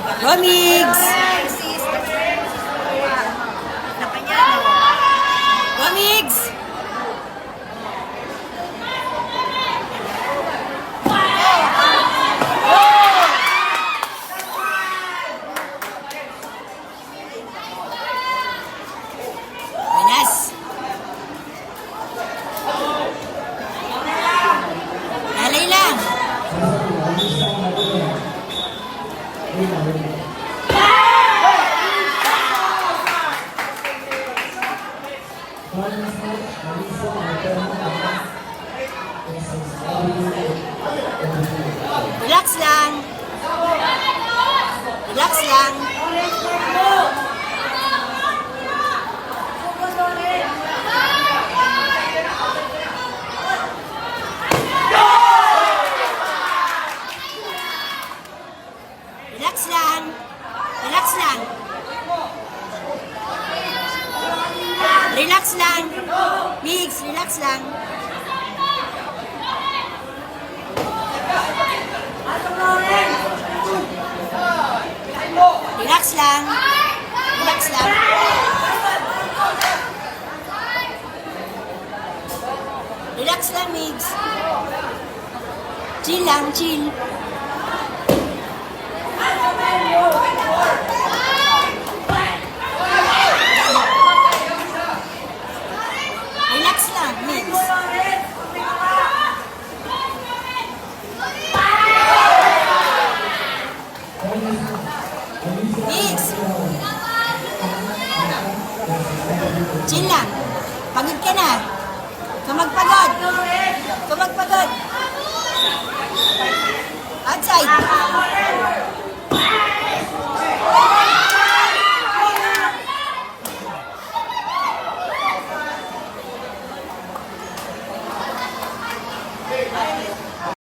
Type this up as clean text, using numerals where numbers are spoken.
Romigs! Romigs! Panas! Alay lang! Relax lang. Relax lang. Relax lang. Relax lang. Relax lang. Migs, relax lang. Relax lang. Relax lang. Relax lang, Migs. Chill lang, chill. Relax lang, Migs. Migs. Chill lang. Pagod ka na. Kumagpagod. Kumagpagod. Outside.